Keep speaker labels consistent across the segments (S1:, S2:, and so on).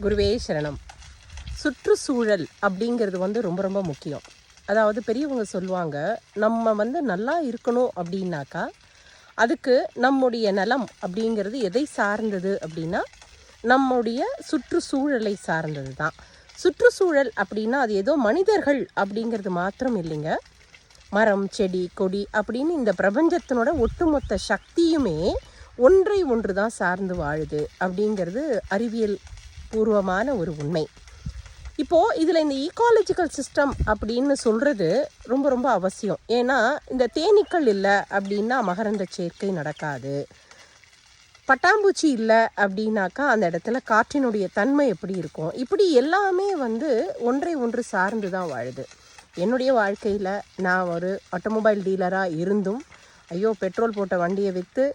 S1: குருவே சரணம். சுற்றுச்சூழல் அப்படிங்கிறது ரொம்ப ரொம்ப முக்கியம். அதாவது பெரியவங்க சொல்லுவாங்க, நம்ம நல்லா இருக்கணும் அப்படின்னாக்கா அதுக்கு நம்முடைய நலம் அப்படிங்கிறது எதை சார்ந்தது அப்படின்னா நம்முடைய சுற்றுச்சூழலை சார்ந்தது தான். சுற்றுச்சூழல் அப்படின்னா அது ஏதோ மனிதர்கள் அப்படிங்கிறது மாத்திரம் இல்லைங்க. மரம், செடி, கொடி அப்படின்னு இந்த பிரபஞ்சத்தினோட ஒட்டுமொத்த சக்தியுமே ஒன்றை ஒன்று தான் சார்ந்து வாழுது அப்படிங்கிறது அறிவியல் பூர்வமான ஒரு உண்மை. இப்போது இதில் இந்த ஈக்காலஜிக்கல் சிஸ்டம் அப்படின்னு சொல்கிறது ரொம்ப ரொம்ப அவசியம். ஏன்னா இந்த தேனீக்கள் இல்லை அப்படின்னா மகரந்த சேர்க்கை நடக்காது. பட்டாம்பூச்சி இல்லை அப்படின்னாக்கா அந்த இடத்துல காற்றினுடைய தன்மை எப்படி இருக்கும். இப்படி எல்லாமே ஒன்றை ஒன்று சார்ந்து தான் வாழுது. என்னுடைய வாழ்க்கையில் நான் ஒரு ஆட்டோமொபைல் டீலராக இருந்தும் ஐயோ பெட்ரோல் போட்ட வண்டியை விற்று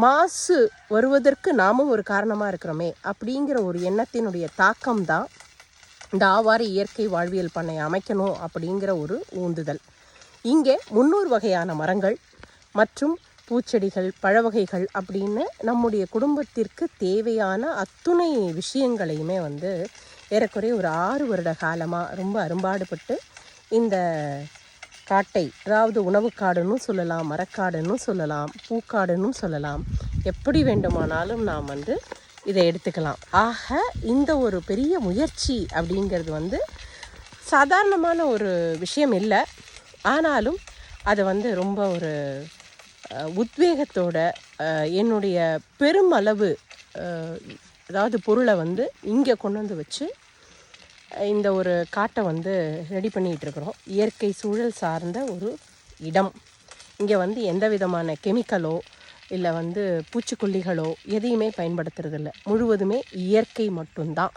S1: மாசு வருவதற்கு நாமும் ஒரு காரணமாக இருக்கிறோமே அப்படிங்கிற ஒரு எண்ணத்தினுடைய தாக்கம் தான் இந்த ஆவார இயற்கை வாழ்வியல் பண்ணை அமைக்கணும் அப்படிங்கிற ஒரு ஊந்துதல். இங்கே 300 வகையான மரங்கள் மற்றும் பூச்செடிகள், பழவகைகள் அப்படின்னு நம்முடைய குடும்பத்திற்கு தேவையான அத்துணை விஷயங்களையுமே ஏறக்குறைய ஒரு 6 வருட காலமாக ரொம்ப அரும்பாடுபட்டு இந்த காட்டை, அதாவது உணவு காடுன்னு சொல்லலாம், மரக்காடுன்னு சொல்லலாம், பூக்காடுன்னு சொல்லலாம், எப்படி வேண்டுமானாலும் நாம் இதை எடுத்துக்கலாம். ஆக இந்த ஒரு பெரிய முயற்சி அப்படிங்கிறது சாதாரணமான ஒரு விஷயம் இல்லை. ஆனாலும் அதை ரொம்ப ஒரு உத்வேகத்தோட என்னுடைய பெருமளவு அதாவது பொருளை இங்கே கொண்டு வச்சு இந்த ஒரு காட்டை ரெடி பண்ணிகிட்ருக்குறோம். இயற்கை சூழல் சார்ந்த ஒரு இடம். இங்கே எந்த விதமான கெமிக்கலோ இல்லை பூச்சிக்கொல்லிகளோ எதையுமே பயன்படுத்துறதில்ல. முழுவதுமே இயற்கை மட்டும்தான்.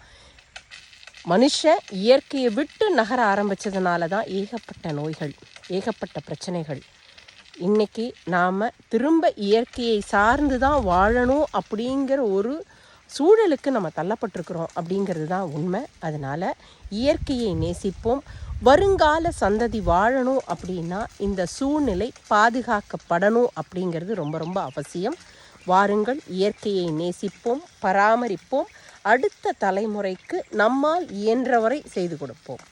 S1: மனுஷன் இயற்கையை விட்டு நகர ஆரம்பித்ததுனால தான் ஏகப்பட்ட நோய்கள், ஏகப்பட்ட பிரச்சனைகள். இன்றைக்கி நாம் திரும்ப இயற்கையை சார்ந்து தான் வாழணும் அப்படிங்கிற ஒரு சூழலுக்கு நம்ம தள்ளப்பட்டிருக்கிறோம் அப்படிங்கிறது தான் உண்மை. அதனால் இயற்கையை நேசிப்போம். வருங்கால சந்ததி வாழணும் அப்படின்னா இந்த சூழ்நிலை பாதுகாக்கப்படணும் அப்படிங்கிறது ரொம்ப ரொம்ப அவசியம். வாருங்கள், இயற்கையை நேசிப்போம், பராமரிப்போம், அடுத்த தலைமுறைக்கு நம்மால் இயன்றவரை செய்து கொடுப்போம்.